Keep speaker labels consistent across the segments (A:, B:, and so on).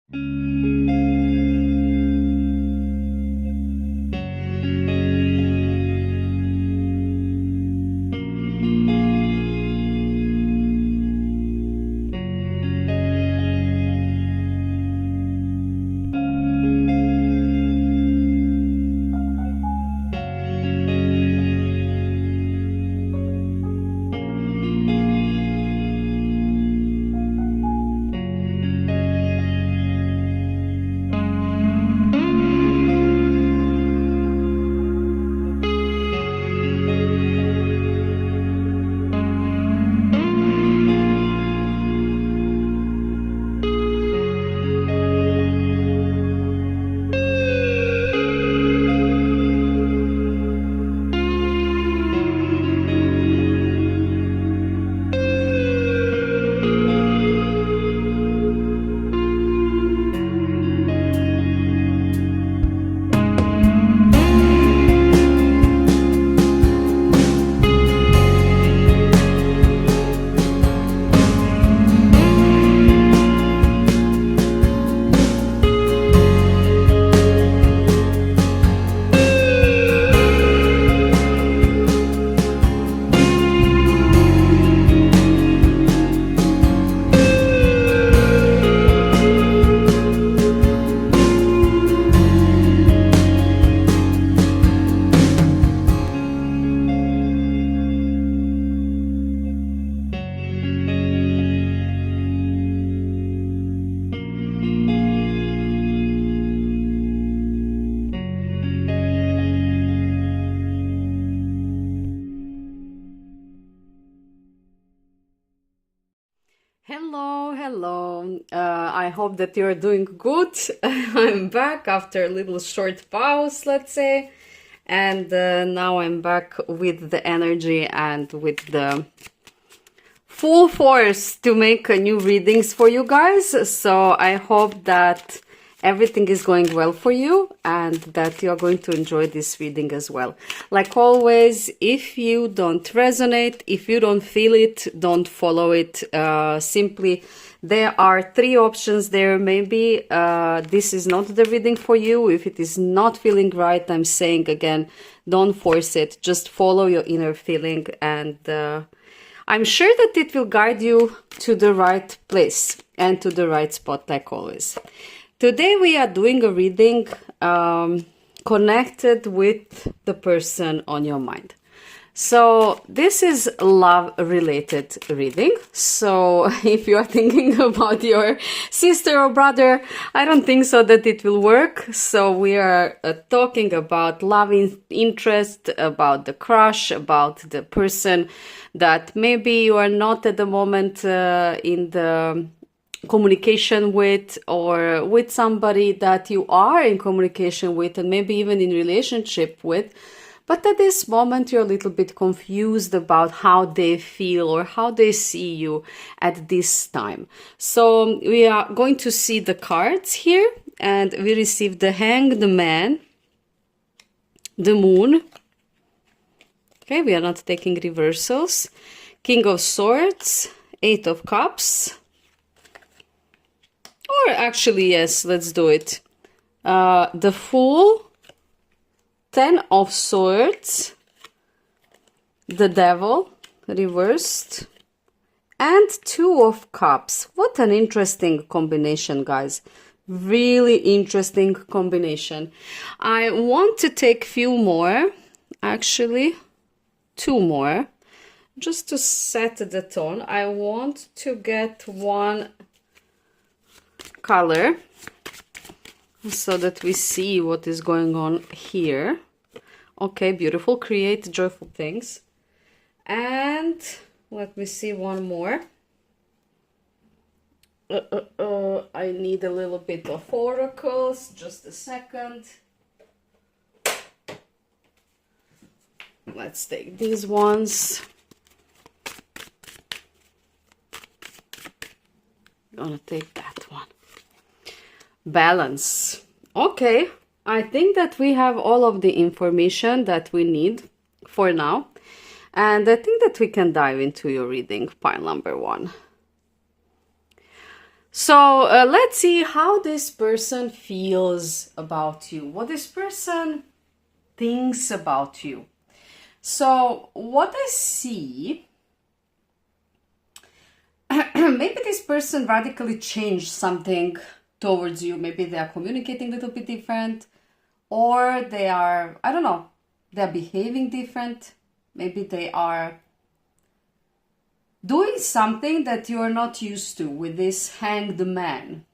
A: Hello. I hope that you're doing good. I'm back after a little short pause, let's say. And now I'm back with the energy and with the full force to make new readings for you guys. So I hope that everything is going well for you and that you're going to enjoy this reading as well. Like always, if you don't resonate, if you don't feel it, don't follow it. Simply, there are three options there. Maybe this is not the reading for you. If it is not feeling right, I'm saying again, don't force it. Just follow your inner feeling, and I'm sure that it will guide you to the right place and to the right spot, like always. Today we are doing a reading connected with the person on your mind. So this is love-related reading. So if you are thinking about your sister or brother, I don't think so that it will work. So we are talking about love interest, about the crush, about the person that maybe you are not at the moment in the communication with, or with somebody that you are in communication with and maybe even in relationship with, but at this moment you're a little bit confused about how they feel or how they see you at this time. So we are going to see the cards here, and we received the Hanged Man, the Moon. Okay, we are not taking reversals. King of Swords, Eight of Cups. Or actually, yes, let's do it. The Fool, Ten of Swords, the Devil, reversed, and Two of Cups. What an interesting combination, guys. Really interesting combination. I want to take few more, actually, two more, just to set the tone. I want to get one color so that we see what is going on here. Okay, beautiful. Create joyful things. And let me see one more. I need a little bit of oracles. Just a second. Let's take these ones. Gonna take that one. Balance. Okay, I think that we have all of the information that we need for now, and I think that we can dive into your reading, pile number one. So let's see how this person feels about you, what this person thinks about you. So what I see, maybe this person radically changed something towards you. Maybe they are communicating a little bit different, or they are, I don't know, they're behaving different. Maybe they are doing something that you are not used to with this hanged man.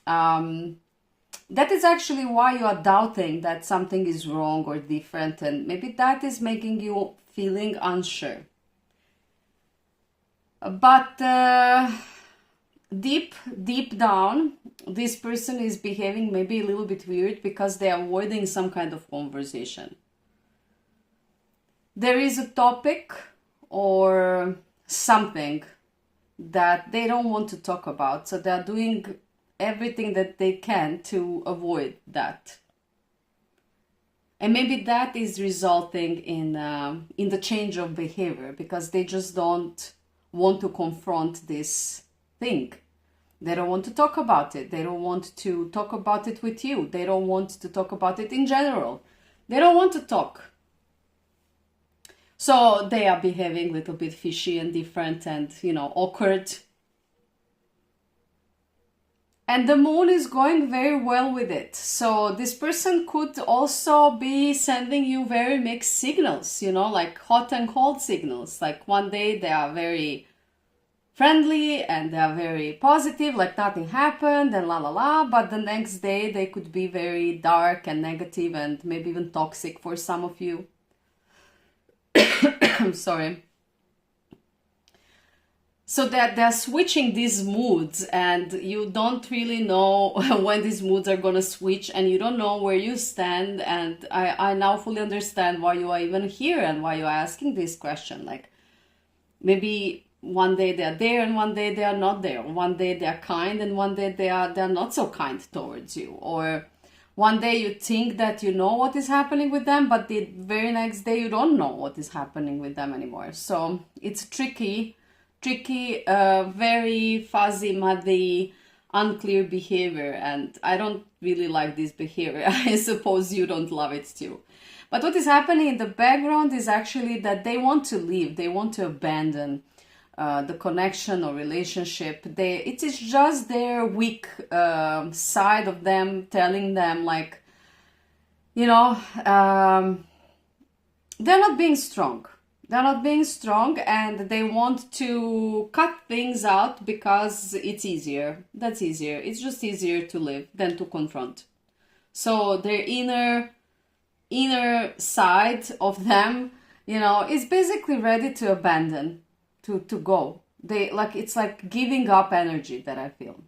A: That is actually why you are doubting that something is wrong or different, and maybe that is making you feeling unsure. But deep down, this person is behaving maybe a little bit weird because they are avoiding some kind of conversation. There is a topic or something that they don't want to talk about, so they're doing everything that they can to avoid that. And maybe that is resulting in the change of behavior, because they just don't want to confront this thing. They don't want to talk about it. They don't want to talk about it with you. They don't want to talk about it in general. They don't want to talk. So they are behaving a little bit fishy and different and, awkward. And the moon is going very well with it. So this person could also be sending you very mixed signals, like hot and cold signals. Like one day they are very friendly and they are very positive, like nothing happened and la la la. But the next day they could be very dark and negative and maybe even toxic for some of you. I'm sorry. So that they're switching these moods, and you don't really know when these moods are gonna switch, and you don't know where you stand. And I now fully understand why you are even here and why you are asking this question. Like maybe one day they are there and one day they are not there. One day they are kind and one day they are not so kind towards you. Or one day you think that you know what is happening with them, but the very next day you don't know what is happening with them anymore. So it's tricky, very fuzzy, muddy, unclear behavior. And I don't really like this behavior. I suppose you don't love it too. But what is happening in the background is actually that they want to leave. They want to abandon the connection or relationship. It is just their weak side of them telling them, like, they're not being strong. They're not being strong, and they want to cut things out because it's easier. That's easier. It's just easier to live than to confront. So their inner side of them, is basically ready to abandon. To go. It's like giving up energy that I feel.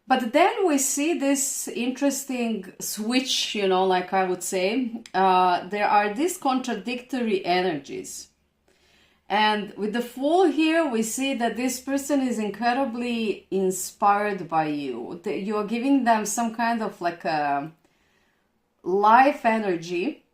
A: But then we see this interesting switch, like I would say, there are these contradictory energies. And with the Fool here, we see that this person is incredibly inspired by you. You are giving them some kind of like a life energy.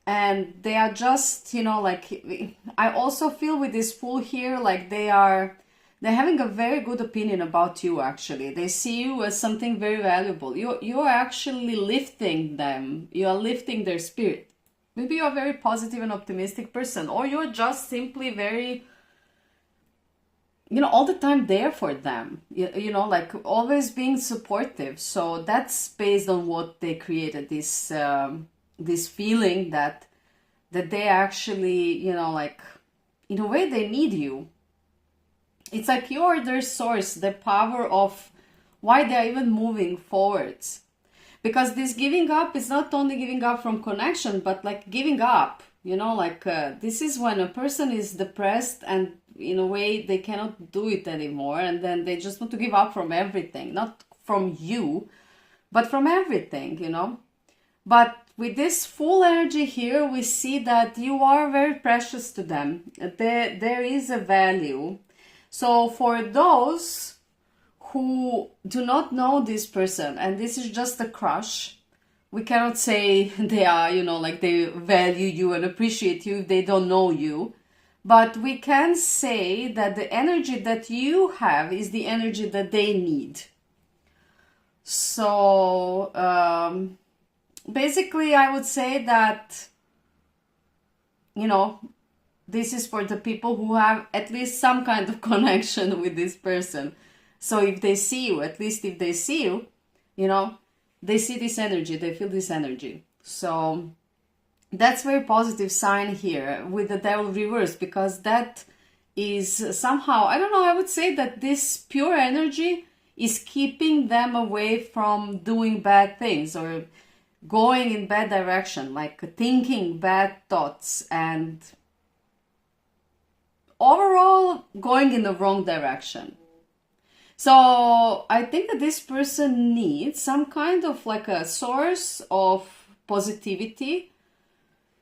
A: And they are just, I also feel with this Fool here, like they're having a very good opinion about you, actually. They see you as something very valuable. You are actually lifting them. You are lifting their spirit. Maybe you're a very positive and optimistic person, or you're just simply very, all the time there for them. Like always being supportive. So that's based on what they created, this feeling that they actually, like, in a way they need you. It's like you're their source, the power of why they're even moving forwards. Because this giving up is not only giving up from connection, but like giving up, this is when a person is depressed and in a way they cannot do it anymore, and then they just want to give up from everything, not from you, but from everything, But with this Fool energy here, we see that you are very precious to them. There is a value. So for those who do not know this person, and this is just a crush, we cannot say they are, like they value you and appreciate you if they don't know you. but we can say that the energy that you have is the energy that they need. So basically I would say that, you know, this is for the people who have at least some kind of connection with this person. So if they see you, at least if they see you, you know, they see this energy, they feel this energy. So that's very positive sign here with the devil reverse, because that is somehow, I don't know, I would say that this pure energy is keeping them away from doing bad things or going in bad direction, like thinking bad thoughts and overall going in the wrong direction. So I think that this person needs some kind of like a source of positivity,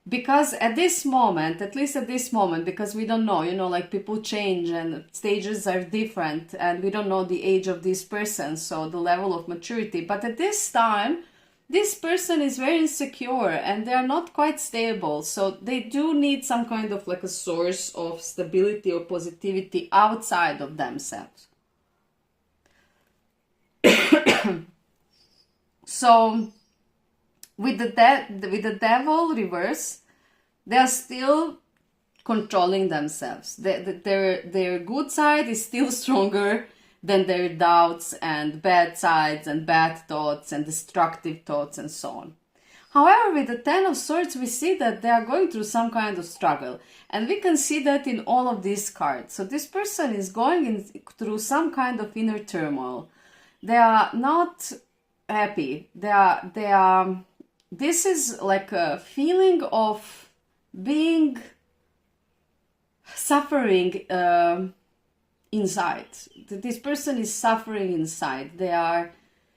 A: because at this moment, at least at this moment, because we don't know, you know, like people change and stages are different and we don't know the age of this person, so the level of maturity. But at this time, this person is very insecure and they are not quite stable. So they do need some kind of like a source of stability or positivity outside of themselves. So with the devil reverse, they are still controlling themselves. Their good side is still stronger than their doubts and bad sides and bad thoughts and destructive thoughts and so on. However, with the Ten of Swords, we see that they are going through some kind of struggle. And we can see that in all of these cards. So this person is going through some kind of inner turmoil. They are not happy. This is like a feeling of being suffering inside. This person is suffering inside. They are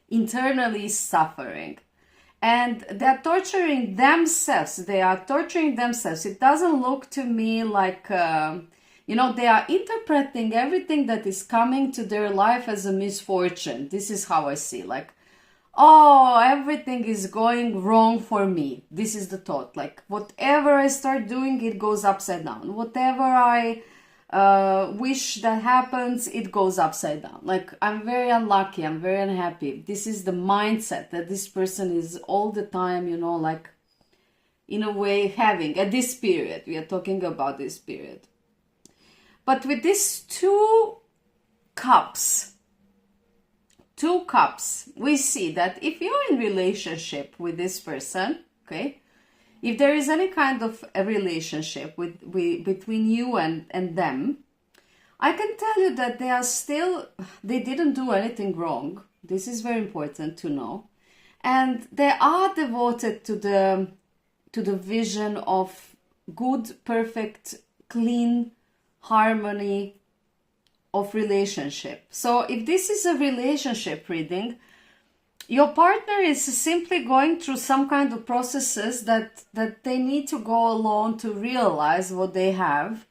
A: internally suffering. And they're torturing themselves. They are torturing themselves. It doesn't look to me like, you know, they are interpreting everything that is coming to their life as a misfortune. This is how I see, like, oh, everything is going wrong for me. This is the thought. Like, whatever I start doing, it goes upside down. Whatever I wish that happens, it goes upside down. Like, I'm very unlucky. I'm very unhappy. This is the mindset that this person is all the time, you know, like, in a way having at this period. We are talking about this period. But with these two cups, we see that if you're in relationship with this person, okay, if there is any kind of a relationship between you and them, I can tell you that they didn't do anything wrong. This is very important to know. And they are devoted to the vision of good, perfect, clean harmony of relationship. So if this is a relationship reading, your partner is simply going through some kind of processes that they need to go alone to realize what they have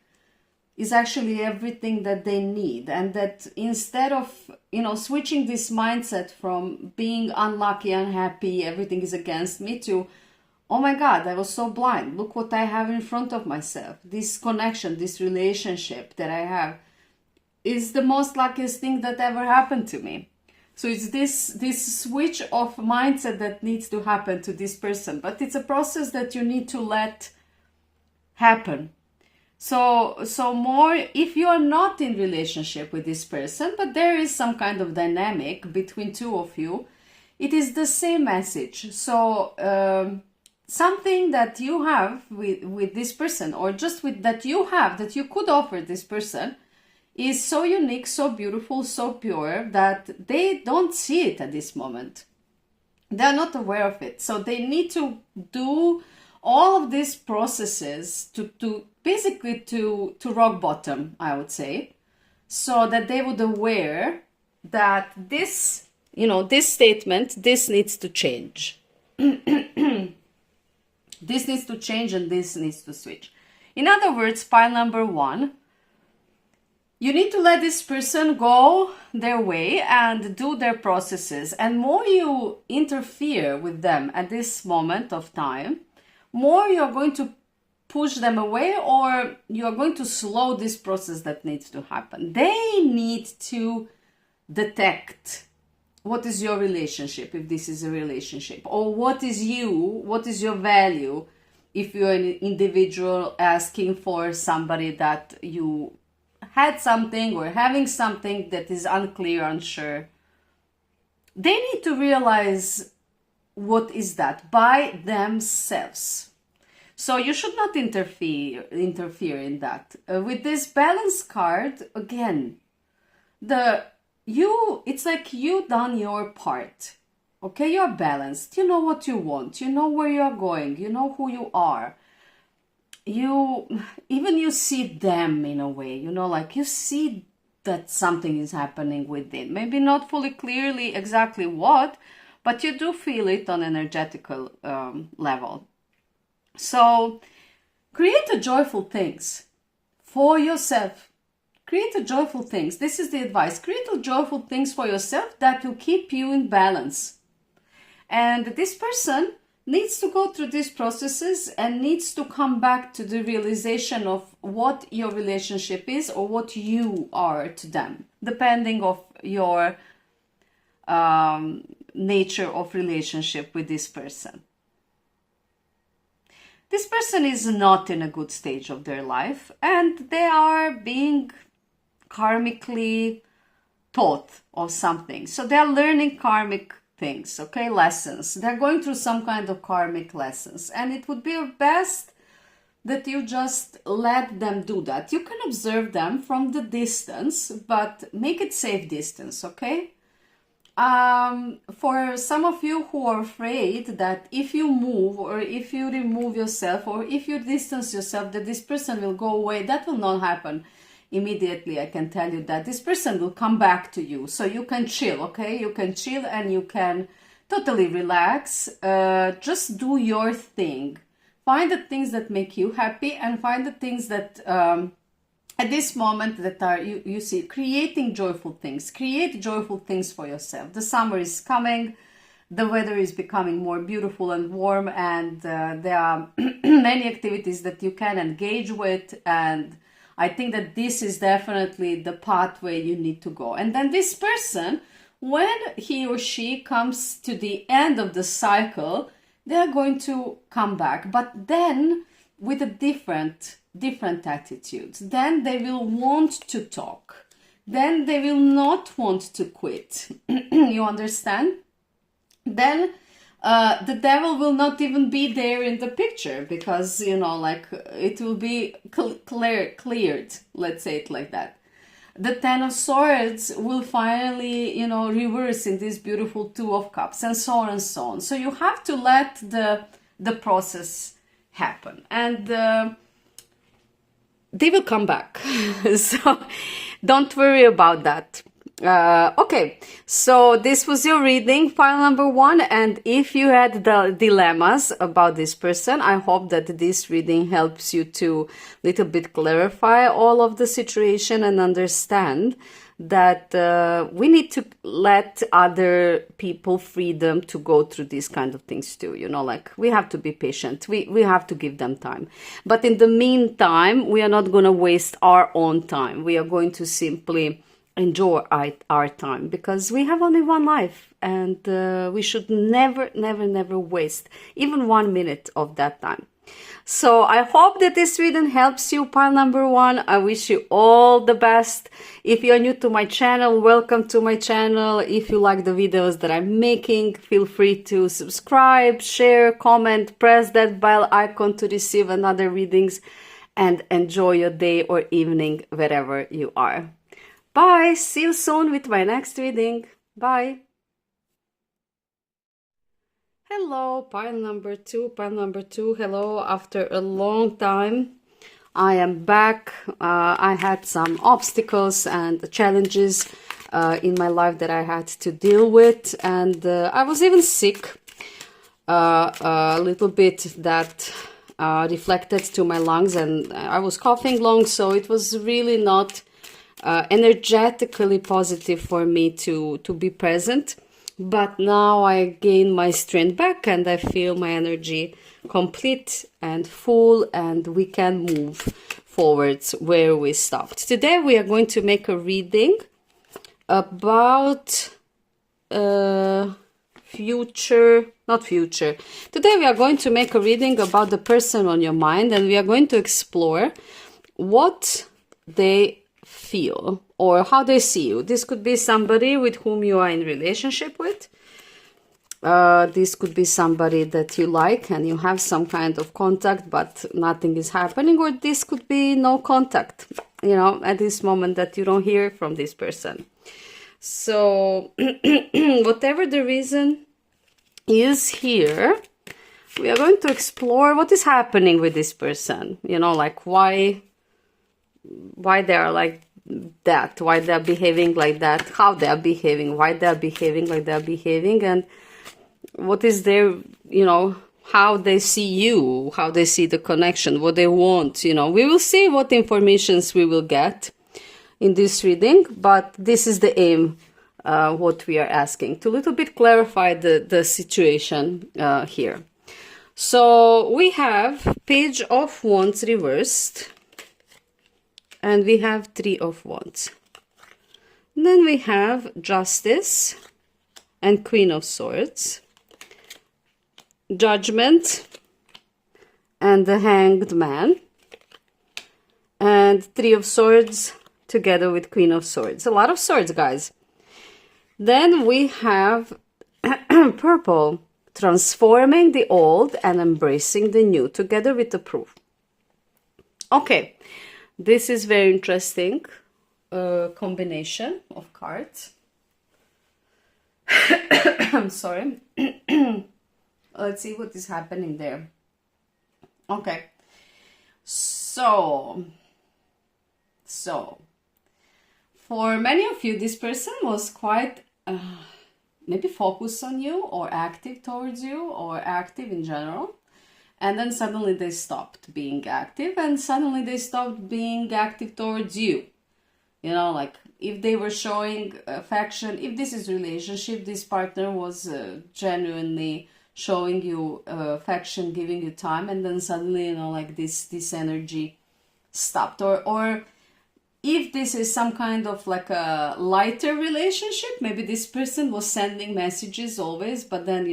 A: is actually everything that they need. And that instead of, you know, switching this mindset from being unlucky, unhappy, everything is against me, to, oh my God, I was so blind. Look what I have in front of myself. This connection, this relationship that I have is the most luckiest thing that ever happened to me. So it's this switch of mindset that needs to happen to this person. But it's a process that you need to let happen. So more, if you are not in relationship with this person, but there is some kind of dynamic between two of you, it is the same message. So something that you have with this person, or just with that you have, that you could offer this person, is so unique, so beautiful, so pure that they don't see it at this moment. They're not aware of it. So they need to do all of these processes to basically to rock bottom, I would say, so that they would aware that this, you know, this statement, this needs to change. This needs to change and this needs to switch. In other words, pile number one, you need to let this person go their way and do their processes. And more you interfere with them at this moment of time, more you're going to push them away, or you are going to slow this process that needs to happen. They need to detect what is your relationship, if this is a relationship, or what is your value if you're an individual asking for somebody that you had something or having something that is unclear, unsure. They need to realize what is that by themselves. So you should not interfere in that. With this balance card, again, it's like you done your part. Okay, you're balanced. You know what you want. You know where you're going. You know who you are. You see them in a way, like you see that something is happening within. Maybe not fully clearly exactly what, but you do feel it on an energetical level. So create a joyful things for yourself. Create a joyful things. This is the advice. Create a joyful things for yourself that will keep you in balance. And this person needs to go through these processes and needs to come back to the realization of what your relationship is or what you are to them, depending of your nature of relationship with this person. This person is not in a good stage of their life, and they are being karmically taught of something. So they are learning karmic things, okay, lessons. They're going through some kind of karmic lessons, and it would be best that you just let them do that. You can observe them from the distance, but make it safe distance, okay? For some of you who are afraid that if you move or if you remove yourself or if you distance yourself that this person will go away, that will not happen immediately. I can tell you that this person will come back to you, so you can chill, okay? You can chill and you can totally relax. Just do your thing. Find the things that make you happy and find the things that at this moment that are you see, creating joyful things. Create joyful things for yourself. The summer is coming, the weather is becoming more beautiful and warm, and there are many activities that you can engage with, and I think that this is definitely the pathway you need to go. And then this person, when he or she comes to the end of the cycle, they are going to come back, but then with a different attitudes. Then they will want to talk. Then they will not want to quit. You understand? Then the devil will not even be there in the picture, because, like it will be cleared. Let's say it like that. The Ten of Swords will finally, reverse in this beautiful Two of Cups, and so on and so on. So you have to let the process happen, and they will come back. So don't worry about that. Okay, so this was your reading, file number 1, and if you had the dilemmas about this person, I hope that this reading helps you to little bit clarify all of the situation and understand that we need to let other people freedom to go through these kind of things too, like we have to be patient, we have to give them time, but in the meantime we are not going to waste our own time. We are going to simply enjoy our time, because we have only one life, and we should never waste even 1 minute of that time. So I hope that this reading helps you, pile number 1. I wish you all the best. If you're new to my channel, welcome to my channel. If you like the videos that I'm making, feel free to subscribe, share, comment, press that bell icon to receive another readings, and enjoy your day or evening wherever you are. Bye. See you soon with my next reading. Bye. Hello, pile number 2. Hello, after a long time I am back. I had some obstacles and challenges in my life that I had to deal with, and I was even sick a little bit. That reflected to my lungs, and I was coughing long, so it was really not energetically positive for me to be present. but now I gain my strength back and I feel my energy complete and full, and we can move forwards where we stopped. Today we are going to make a reading about not future. Today we are going to make a reading about the person on your mind, and we are going to explore what they feel or how they see you. This could be somebody with whom you are in relationship with. This could be somebody that you like and you have some kind of contact but nothing is happening, or this could be no contact, at this moment that you don't hear from this person. So whatever the reason is here, we are going to explore what is happening with this person, like why they are like that, why they are behaving like that, how they are behaving, why they are behaving like they are behaving, and what is their, how they see you, how they see the connection, what they want. We will see what informations we will get in this reading, but this is the aim, what we are asking, to a little bit clarify the situation here. So we have Page of Wands reversed, and we have Three of Wands. And then we have Justice and Queen of Swords, Judgment and the Hanged Man, and Three of Swords together with Queen of Swords. A lot of swords, guys. Then we have Purple, transforming the old and embracing the new, together with the Proof. Okay, this is very interesting combination of cards. I'm sorry. Let's see what is happening there. Okay. So for many of you, this person was quite maybe focused on you or active towards you or active in general. And then suddenly they stopped being active, and suddenly they stopped being active towards you. Like if they were showing affection, if this is relationship, this partner was genuinely showing you affection, giving you time, and then suddenly, like this energy stopped. Or if this is some kind of like a lighter relationship, maybe this person was sending messages always, but then,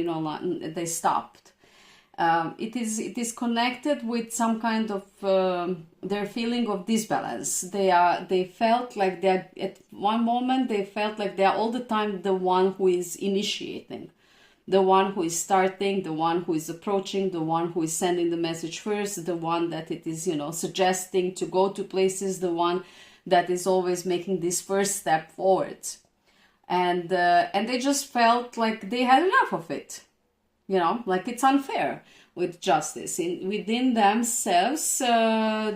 A: they stopped. It is connected with some kind of their feeling of disbalance. They felt like they're at one moment, they felt like they're all the time the one who is initiating, the one who is starting, the one who is approaching, the one who is sending the message first, the one that it is, suggesting to go to places, the one that is always making this first step forwards. And they just felt like they had enough of it. Like it's unfair with Justice. Within themselves,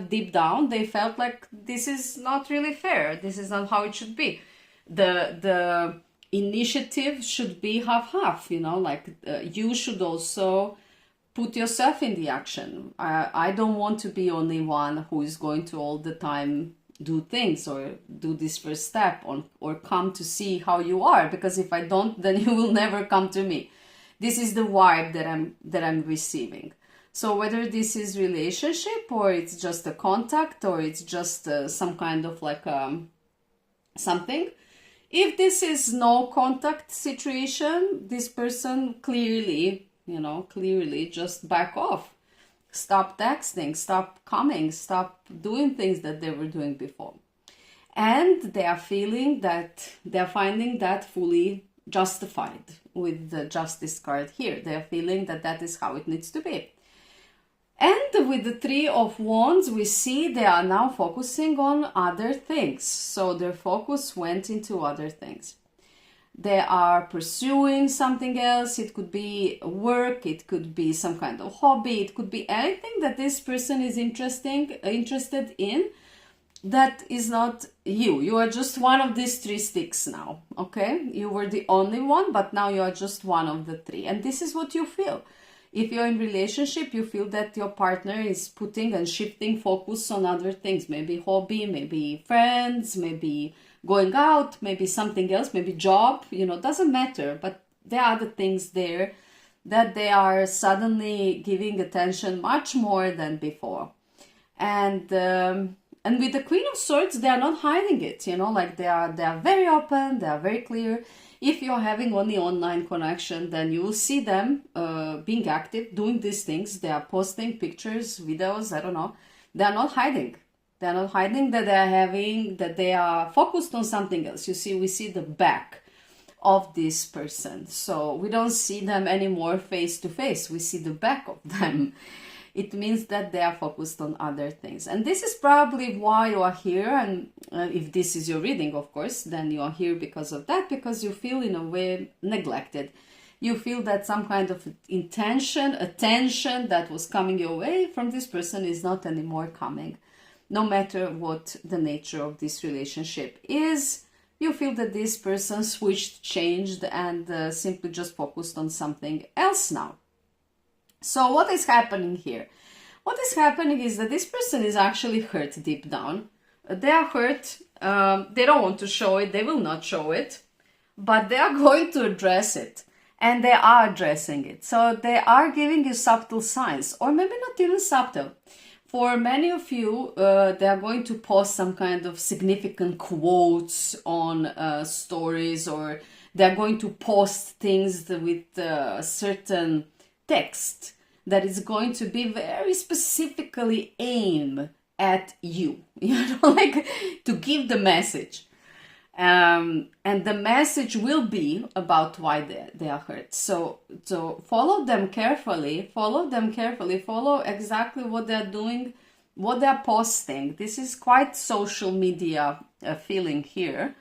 A: deep down, they felt like this is not really fair. This is not how it should be. The initiative should be half-half, you should also put yourself in the action. I don't want to be only one who is going to all the time do things or do this first step or come to see how you are, because if I don't, then you will never come to me. This is the vibe that I'm receiving. So whether this is relationship or it's just a contact or it's just some kind of like something, if this is no contact situation, this person clearly just back off. Stop texting, stop coming, stop doing things that they were doing before. And they are finding that fully justified with the Justice card here. They are feeling that is how it needs to be. And with the Three of Wands, we see they are now focusing on other things. So their focus went into other things. They are pursuing something else. It could be work, it could be some kind of hobby, it could be anything that this person is interested in that is not you. You are just one of these three sticks now, okay? You were the only one, but now you are just one of the three. And this is what you feel. If you're in relationship, you feel that your partner is putting and shifting focus on other things. Maybe hobby, maybe friends, maybe going out, maybe something else, maybe job, doesn't matter. But there are the things there that they are suddenly giving attention much more than before. And with the Queen of Swords, they are not hiding it, you know, like they are very open, they are very clear. If you're having only online connection, then you will see them being active, doing these things. They are posting pictures, videos, I don't know. They are not hiding. They are not hiding that they are focused on something else. You see, we see the back of this person. So we don't see them anymore face to face. We see the back of them. It means that they are focused on other things. And this is probably why you are here. And if this is your reading, of course, then you are here because of that, because you feel in a way neglected. You feel that some kind of attention that was coming your way from this person is not anymore coming. No matter what the nature of this relationship is, you feel that this person switched, changed, and simply just focused on something else now. So what is happening here? What is happening is that this person is actually hurt deep down. They are hurt. They don't want to show it. They will not show it. But they are going to address it. And they are addressing it. So they are giving you subtle signs. Or maybe not even subtle. For many of you, they are going to post some kind of significant quotes on stories, or they are going to post things with certain text that is going to be very specifically aimed at you, you know, like to give the message. And the message will be about why they are hurt. So follow them carefully, follow exactly what they're doing, what they're posting. This is quite social media feeling here,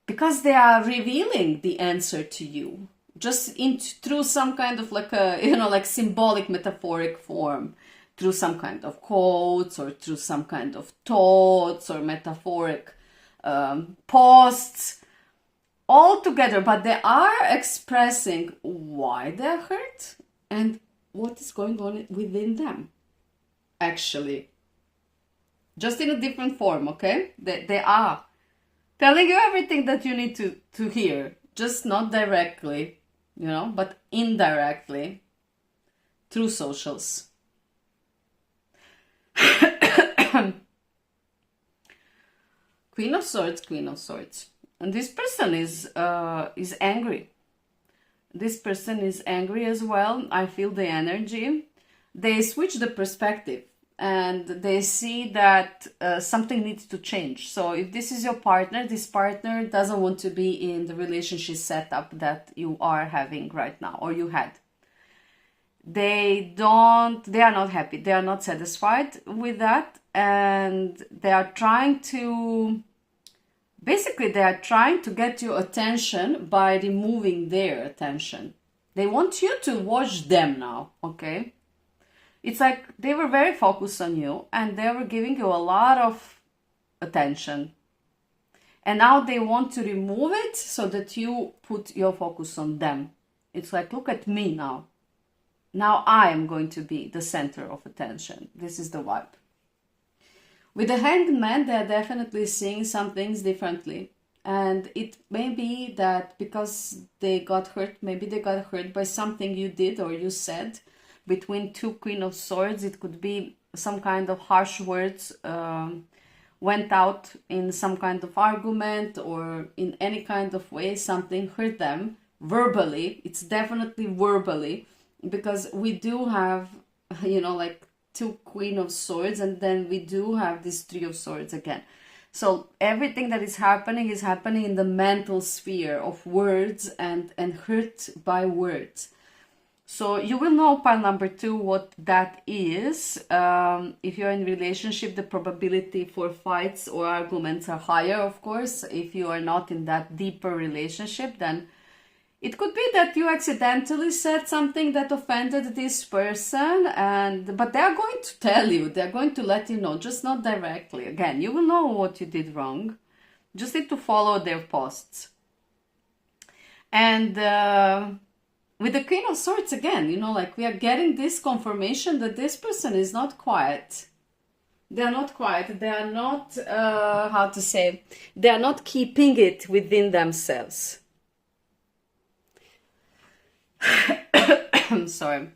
A: because they are revealing the answer to you, just through some kind of like a, you know, like symbolic, metaphoric form, through some kind of quotes, or through some kind of thoughts or metaphoric posts, all together. But they are expressing why they're hurt and what is going on within them, actually, just in a different form. Okay, they are telling you everything that you need to hear, just not directly, you know, but indirectly through socials. Queen of Swords. And this person is angry. This person is angry as well. I feel the energy. They switch the perspective and they see that something needs to change. So if this is your partner, this partner doesn't want to be in the relationship setup that you are having right now, or you had. They are not happy. They are not satisfied with that. And they are trying to get your attention by removing their attention. They want you to watch them now, okay? It's like they were very focused on you and they were giving you a lot of attention. And now they want to remove it so that you put your focus on them. It's like, look at me now. Now I am going to be the center of attention. This is the vibe. With the Hanged Man, they're definitely seeing some things differently. And it may be that because they got hurt, maybe they got hurt by something you did or you said between two Queen of Swords. It could be some kind of harsh words went out in some kind of argument, or in any kind of way something hurt them verbally. It's definitely verbally, because we do have, you know, like two Queen of Swords, and then we do have this Three of Swords again. So everything that is happening in the mental sphere of words and hurt by words. So you will know, pile number 2, what that is. If you're in relationship, the probability for fights or arguments are higher, of course. If you are not in that deeper relationship, then it could be that you accidentally said something that offended this person, but they are going to tell you, they're going to let you know, just not directly. Again, you will know what you did wrong. Just need to follow their posts. And with the Queen of Swords, again, you know, like we are getting this confirmation that this person is not quiet. They are not quiet. They are not, they are not keeping it within themselves. I'm sorry.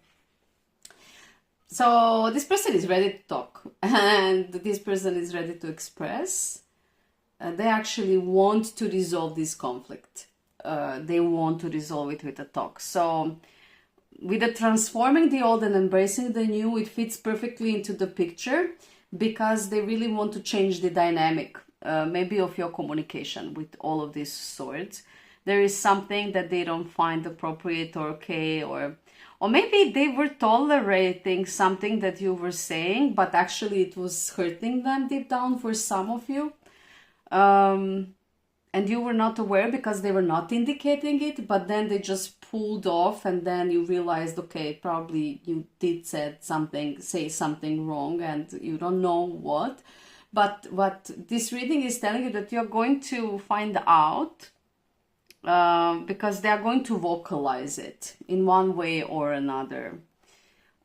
A: So this person is ready to talk, and this person is ready to express. They actually want to resolve this conflict. They want to resolve it with a talk. So with the transforming the old and embracing the new, it fits perfectly into the picture because they really want to change the dynamic, maybe of your communication with all of these swords. There is something that they don't find appropriate or okay, or maybe they were tolerating something that you were saying, but actually it was hurting them deep down for some of you. And you were not aware because they were not indicating it, but then they just pulled off, and then you realized, okay, probably you did say something wrong, and you don't know what. But what this reading is telling you that you're going to find out, because they are going to vocalize it in one way or another.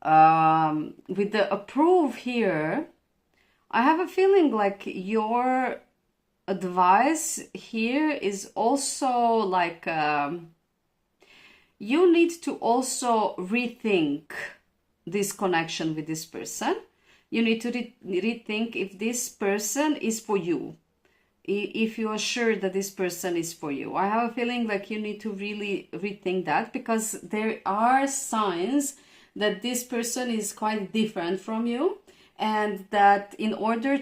A: With the approve here, I have a feeling like your advice here is also like you need to also rethink this connection with this person. You need to rethink if this person is for you, if you are sure that this person is for you. I have a feeling like you need to really rethink that, because there are signs that this person is quite different from you, and that in order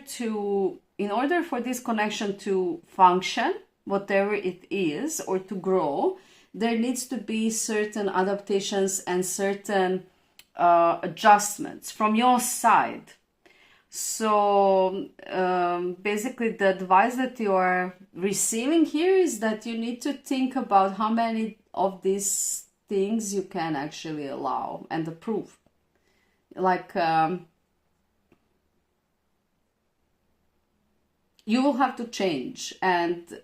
A: for this connection to function, whatever it is, or to grow, there needs to be certain adaptations and certain adjustments from your side. So basically the advice that you are receiving here is that you need to think about how many of these things you can actually allow and approve. Like you will have to change, and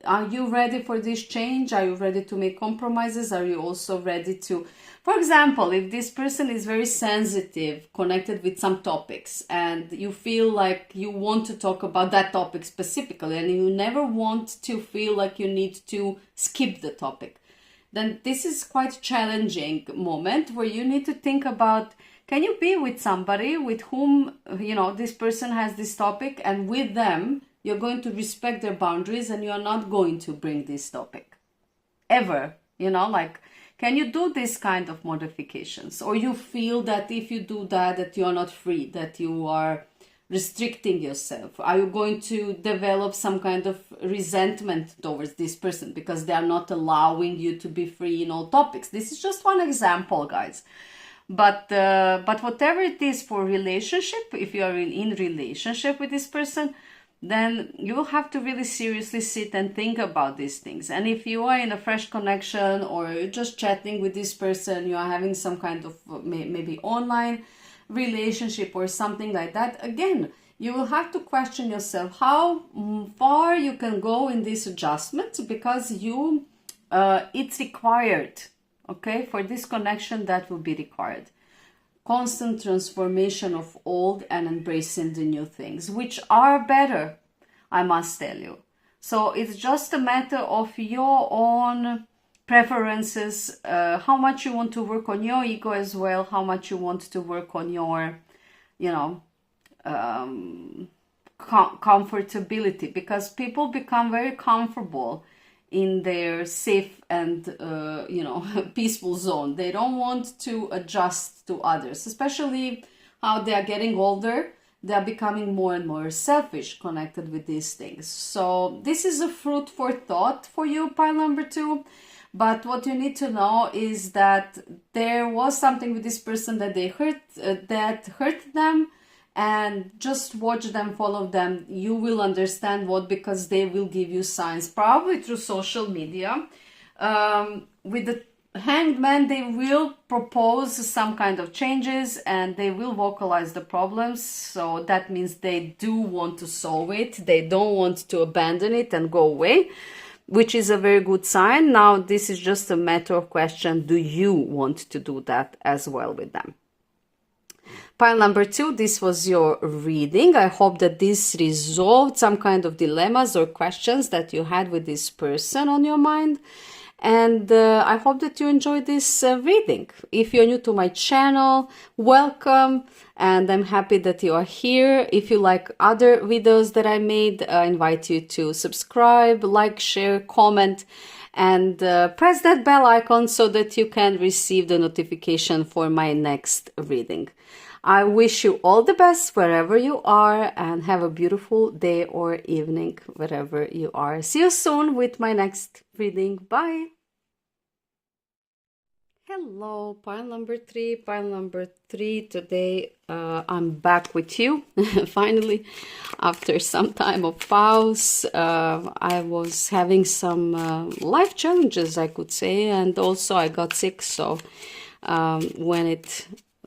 A: are you ready for this change? Are you ready to make compromises? Are you also ready to, for example, if this person is very sensitive, connected with some topics, and you feel like you want to talk about that topic specifically, and you never want to feel like you need to skip the topic, then this is quite a challenging moment where you need to think about, can you be with somebody with whom, this person has this topic, and with them, you're going to respect their boundaries and you're not going to bring this topic ever, can you do this kind of modifications? Or you feel that if you do that, that you're not free, that you are restricting yourself? Are you going to develop some kind of resentment towards this person because they are not allowing you to be free in all topics? This is just one example, guys. But whatever it is for relationship, if you are in relationship with this person, then you will have to really seriously sit and think about these things. And if you are in a fresh connection, or you're just chatting with this person, you are having some kind of maybe online relationship or something like that, again, you will have to question yourself how far you can go in this adjustment, because it's required. Okay, for this connection, that will be required. Constant transformation of old and embracing the new things, which are better, I must tell you. So it's just a matter of your own preferences, how much you want to work on your ego as well, how much you want to work on your, comfortability, because people become very comfortable in their safe and peaceful zone. They don't want to adjust to others, especially how they are getting older. They are becoming more and more selfish connected with these things. So this is a fruit for thought for you, pile number 2. But what you need to know is that there was something with this person that hurt them, and just watch them, follow them. You will understand what, because they will give you signs, probably through social media. With the Hanged Man, they will propose some kind of changes, and they will vocalize the problems. So that means they do want to solve it. They don't want to abandon it and go away, which is a very good sign. Now, this is just a matter of question. Do you want to do that as well with them? Pile number 2, this was your reading. I hope that this resolved some kind of dilemmas or questions that you had with this person on your mind. And I hope that you enjoyed this reading. If you're new to my channel, welcome, and I'm happy that you are here. If you like other videos that I made, I invite you to subscribe, like, share, comment, and press that bell icon so that you can receive the notification for my next reading. I wish you all the best wherever you are, and have a beautiful day or evening wherever you are. See you soon with my next reading. Bye. Hello, pile number three. Today I'm back with you finally after some time of pause. I was having some life challenges, I could say, and also I got sick. So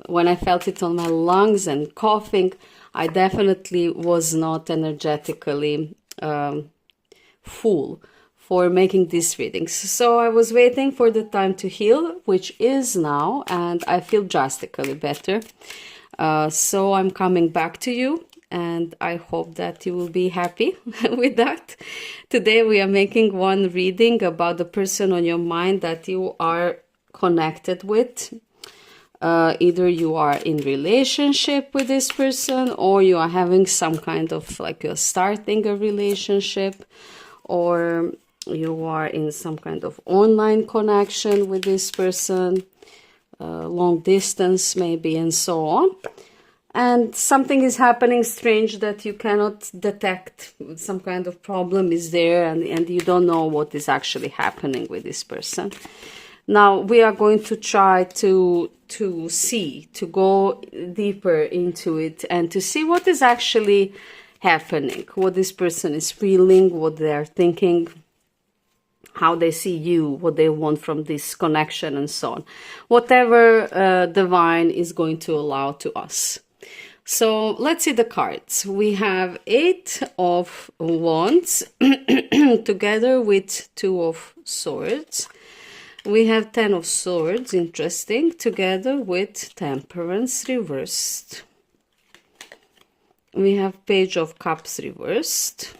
A: when I felt it on my lungs and coughing, I definitely was not energetically full for making these readings. So I was waiting for the time to heal, which is now, and I feel drastically better. So I'm coming back to you, and I hope that you will be happy with that. Today we are making one reading about the person on your mind that you are connected with. Either you are in relationship with this person, or you are having some kind of, like, you're starting a relationship, or you are in some kind of online connection with this person, long distance maybe, and so on. And something is happening strange that you cannot detect. Some kind of problem is there, and you don't know what is actually happening with this person. Now we are going to try to go deeper into it and to see what is actually happening, what this person is feeling, what they are thinking, how they see you, what they want from this connection, and so on. Whatever divine is going to allow to us. So let's see the cards. We have 8 of Wands together with 2 of Swords. We have 10 of Swords, interesting, together with Temperance reversed. We have Page of Cups reversed.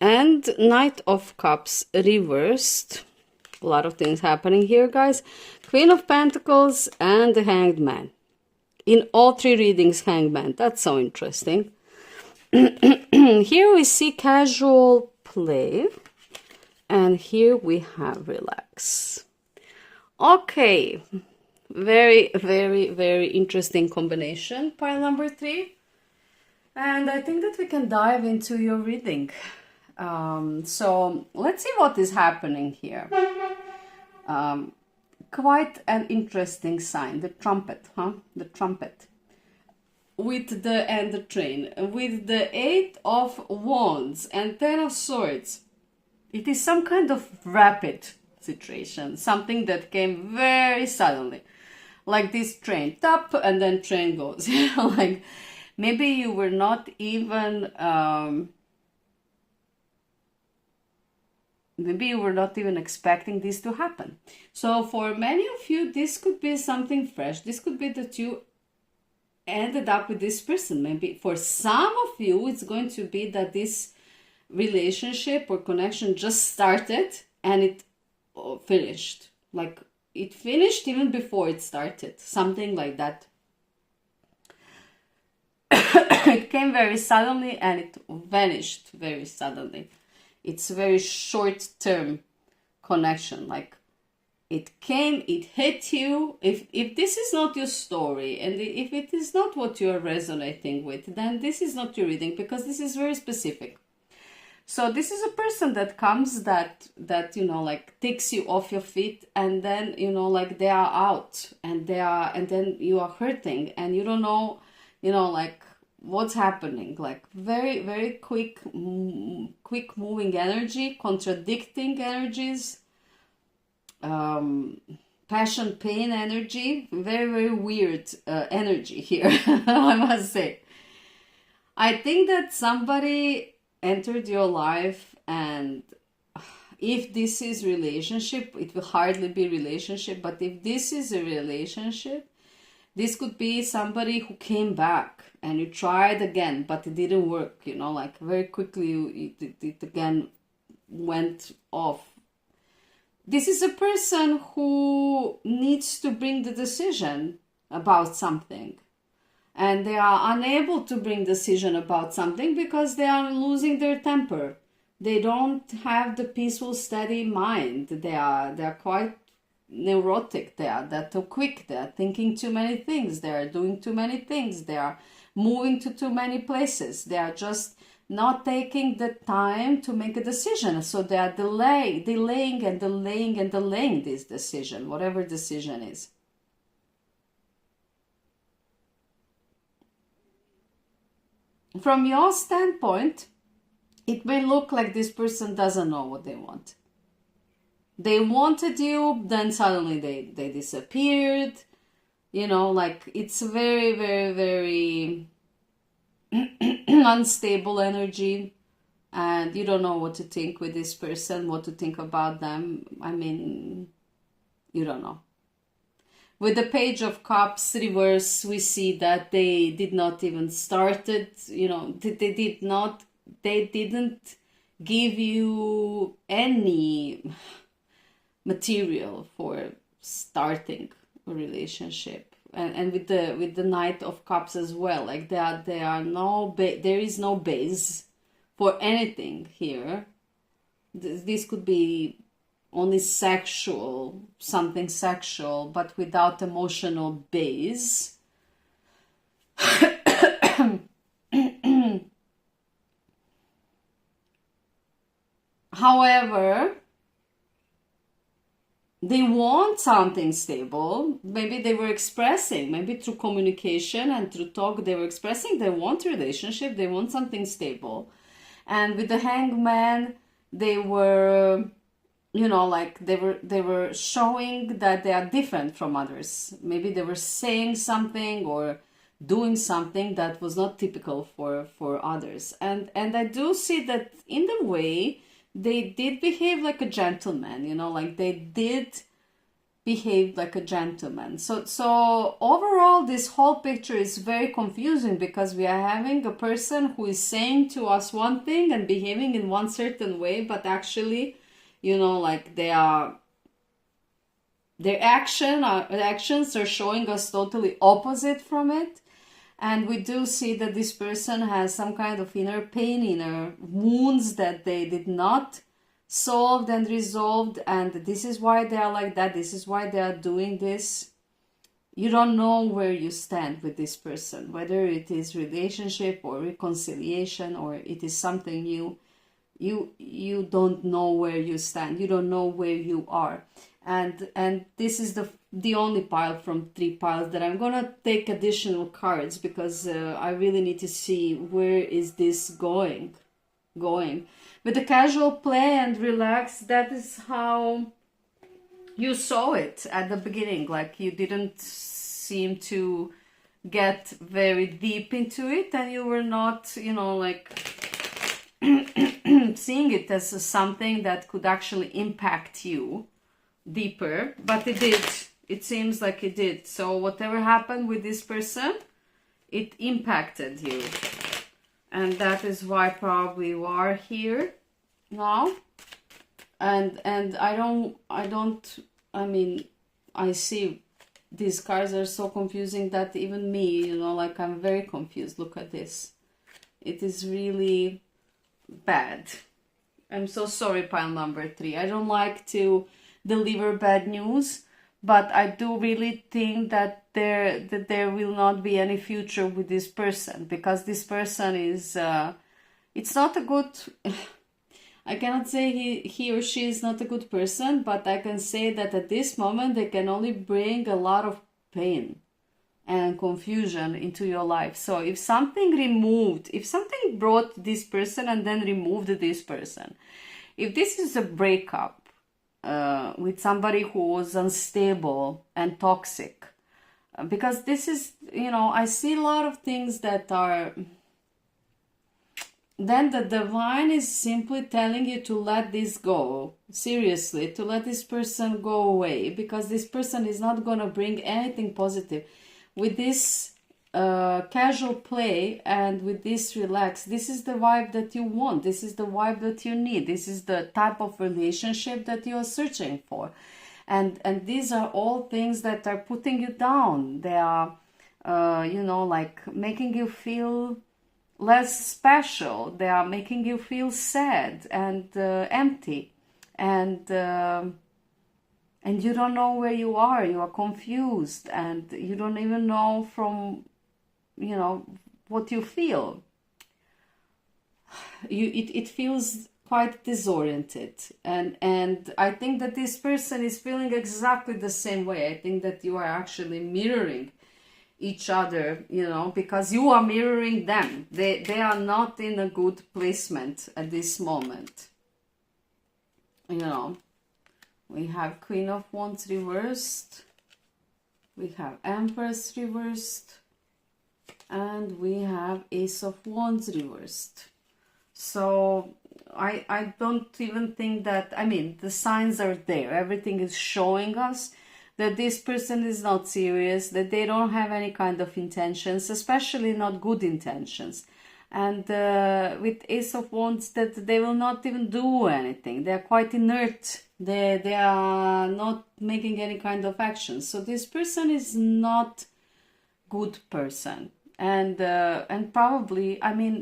A: And Knight of Cups reversed. A lot of things happening here, guys. Queen of Pentacles and the Hanged Man. In all 3 readings, Hanged Man. That's so interesting. Here we see casual play. And here we have relax. Okay. Very, very, very interesting combination, pile number 3. And I think that we can dive into your reading. So let's see what is happening here. Quite an interesting sign. The trumpet, huh? The trumpet. With the train. With the 8 of Wands and 10 of Swords. It is some kind of rapid situation, something that came very suddenly, like this train, tap, and then train goes. Like maybe you were not even, expecting this to happen. So for many of you, this could be something fresh. This could be that you ended up with this person. Maybe for some of you, it's going to be that this relationship or connection just started and it finished. Like it finished even before it started. Something like that. It came very suddenly and it vanished very suddenly. It's a very short-term connection. Like it came, it hit you. If this is not your story and if it is not what you are resonating with, then this is not your reading, because this is very specific. So this is a person that comes that like takes you off your feet, and then like they are out and then you are hurting and you don't know like what's happening. Like very, very quick moving energy, contradicting energies, passion, pain energy, very, very weird energy here. I must say. I think that somebody entered your life, and if this is relationship, it will hardly be relationship, but if this is a relationship, this could be somebody who came back and you tried again but it didn't work, like very quickly it again went off. this is a person who needs to bring the decision about something. And they are unable to bring decision about something because they are losing their temper. They don't have the peaceful, steady mind. They are quite neurotic. They're too quick. They are thinking too many things. They are doing too many things. They are moving to too many places. They are just not taking the time to make a decision. So they are delaying and delaying and delaying this decision, whatever decision is. From your standpoint, it may look like this person doesn't know what they want. They wanted you, then suddenly they disappeared. You know, like it's very, very, very unstable energy, and you don't know what to think with this person, what to think about them. I mean, you don't know. With the Page of Cups reverse, we see that they did not even started, you know, they didn't give you any material for starting a relationship. And with the Knight of Cups as well, like there is no base for anything here. This could be only sexual, something sexual, but without emotional base. However, they want something stable. Maybe they were expressing, maybe through communication and through talk, they were expressing they want a relationship, they want something stable. And with the Hangman, they were, you know, like they were showing that they are different from others. Maybe they were saying something or doing something that was not typical for others. And I do see that in the way they did behave like a gentleman, you know, like they did behave like a gentleman. So overall, this whole picture is very confusing because we are having a person who is saying to us one thing and behaving in one certain way, but actually, you know, like their actions are showing us totally opposite from it. And we do see that this person has some kind of inner pain, inner wounds that they did not solve and resolved, and this is why they are like that. This is why they are doing this. You don't know where you stand with this person, whether it is relationship or reconciliation or it is something new. You don't know where you stand. You don't know where you are. And this is the only pile from 3 piles that I'm gonna take additional cards because I really need to see where is this going. With the casual play and relax, that is how you saw it at the beginning. Like you didn't seem to get very deep into it, and you were not, you know, like seeing it as something that could actually impact you deeper, but it did. It seems like it did. So whatever happened with this person, it impacted you, and that is why probably you are here now. And I see these cards are so confusing that even me, you know, like I'm very confused. Look at this. It is really bad. I'm so sorry, pile number 3. I don't like to deliver bad news, but I do really think that there will not be any future with this person, because this person is it's not a good I cannot say he or she is not a good person, but I can say that at this moment they can only bring a lot of pain and confusion into your life. So if something brought this person and then removed this person, if this is a breakup with somebody who was unstable and toxic, because this is, you know, I see a lot of things that are, then the divine is simply telling you to let this go, seriously, to let this person go away, because this person is not going to bring anything positive. With this casual play and with this relax, this is the vibe that you want. This is the vibe that you need. This is the type of relationship that you are searching for. And these are all things that are putting you down. They are, like making you feel less special. They are making you feel sad and empty. And you don't know where you are confused, and you don't even know from, what you feel. It feels quite disoriented, and I think that this person is feeling exactly the same way. I think that you are actually mirroring each other, because you are mirroring them. They are not in a good placement at this moment. We have Queen of Wands reversed, we have Empress reversed, and we have Ace of Wands reversed. So I don't even think that, the signs are there. Everything is showing us that this person is not serious, that they don't have any kind of intentions, especially not good intentions. And with Ace of Wands, that they will not even do anything. They are quite inert. They are not making any kind of action. So this person is not good person. And probably,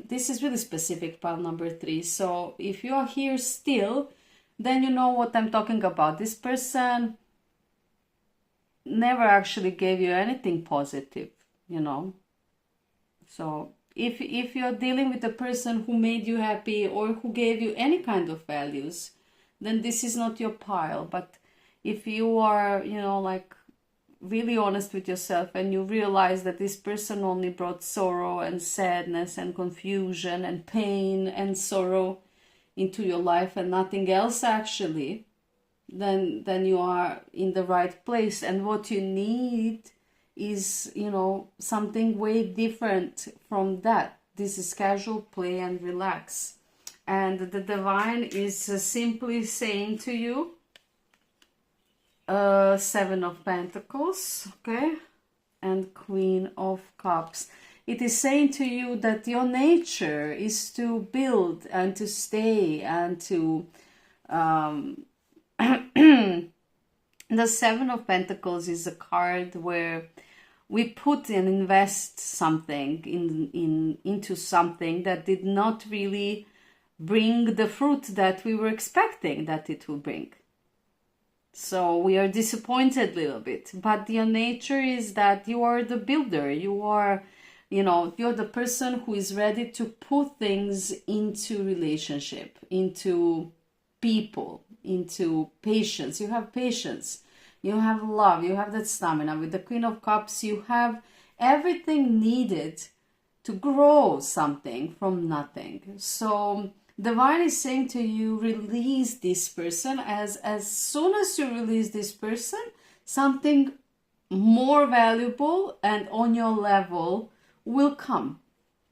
A: this is really specific, pile number 3. So if you are here still, then you know what I'm talking about. This person never actually gave you anything positive, So if you're dealing with a person who made you happy or who gave you any kind of values, then this is not your pile. But if you are, really honest with yourself and you realize that this person only brought sorrow and sadness and confusion and pain and sorrow into your life and nothing else actually, then you are in the right place. And what you need is, something way different from that. This is casual play and relax. And the divine is simply saying to you, 7 of Pentacles, okay, and Queen of Cups. It is saying to you that your nature is to build and to stay and to the 7 of Pentacles is a card where we put and invest something into something that did not really bring the fruit that we were expecting that it will bring. So we are disappointed a little bit, but your nature is that you are the builder. You are, you're the person who is ready to put things into relationship, into people, into patience. You have patience, you have love, you have that stamina. With the Queen of Cups, you have everything needed to grow something from nothing. So Divine is saying to you, release this person. As soon as you release this person, something more valuable and on your level will come.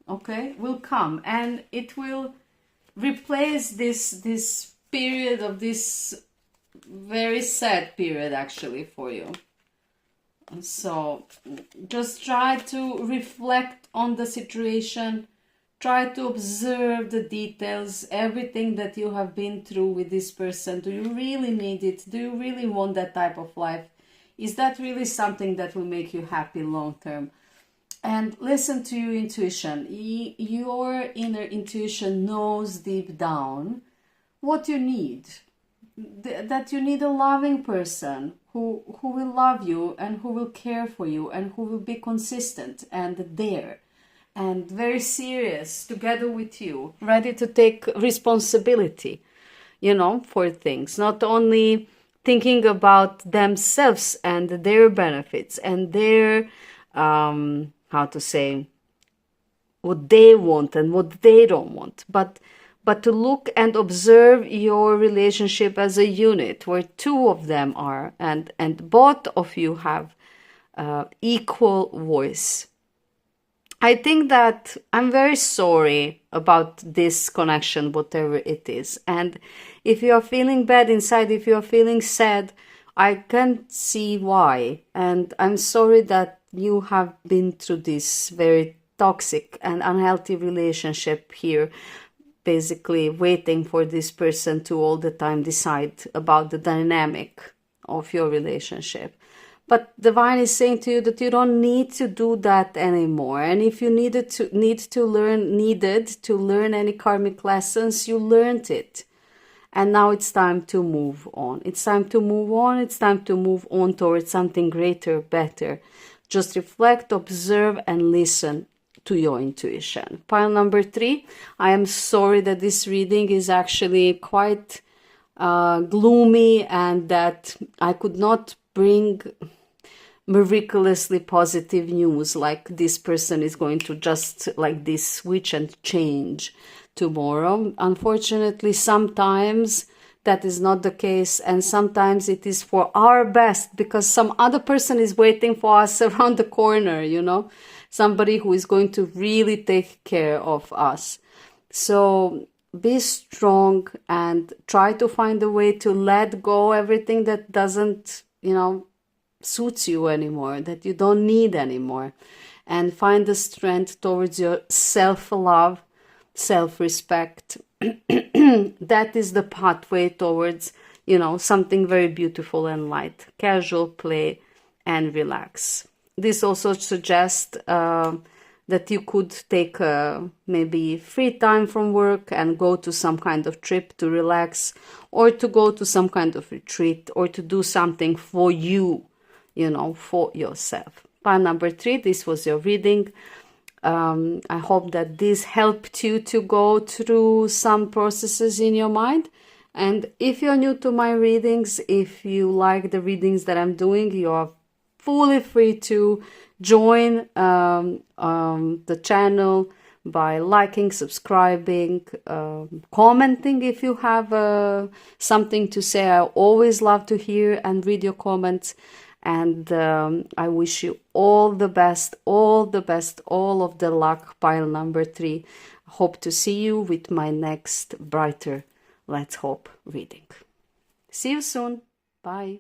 A: Okay, will come, and it will replace this period of this very sad period actually for you. So just try to reflect on the situation. Try to observe the details, everything that you have been through with this person. Do you really need it? Do you really want that type of life? Is that really something that will make you happy long term? And listen to your intuition. Your inner intuition knows deep down what you need. That you need a loving person who will love you and who will care for you and who will be consistent and there. And very serious together with you, ready to take responsibility, for things, not only thinking about themselves and their benefits and their, what they want and what they don't want, but to look and observe your relationship as a unit where 2 of them are and both of you have equal voice. I think that I'm very sorry about this connection, whatever it is. And if you are feeling bad inside, if you are feeling sad, I can't see why. And I'm sorry that you have been through this very toxic and unhealthy relationship here, basically waiting for this person to all the time decide about the dynamic of your relationship. But divine is saying to you that you don't need to do that anymore. And if you needed to learn any karmic lessons, you learned it. And now it's time to move on. It's time to move on. It's time to move on towards something greater, better. Just reflect, observe, and listen to your intuition. Pile number 3. I am sorry that this reading is actually quite gloomy and that I could not bring miraculously positive news like this person is going to just like this switch and change tomorrow. Unfortunately, sometimes that is not the case, and sometimes it is for our best because some other person is waiting for us around the corner, you know, somebody who is going to really take care of us. So be strong and try to find a way to let go everything that doesn't, you know, suits you anymore, that you don't need anymore, and find the strength towards your self-love, self-respect. That is the pathway towards, you know, something very beautiful and light. Casual play and relax. This also suggests that you could take maybe free time from work and go to some kind of trip to relax, or to go to some kind of retreat, or to do something for you, you know, for yourself. Pile number 3, this was your reading. I hope that this helped you to go through some processes in your mind. And if you're new to my readings, if you like the readings that I'm doing, you are fully free to join the channel by liking, subscribing, commenting if you have something to say. I always love to hear and read your comments. And I wish you all the best, all the best, all of the luck. Pile number 3. Hope to see you with my next brighter, let's hope, reading. See you soon. Bye.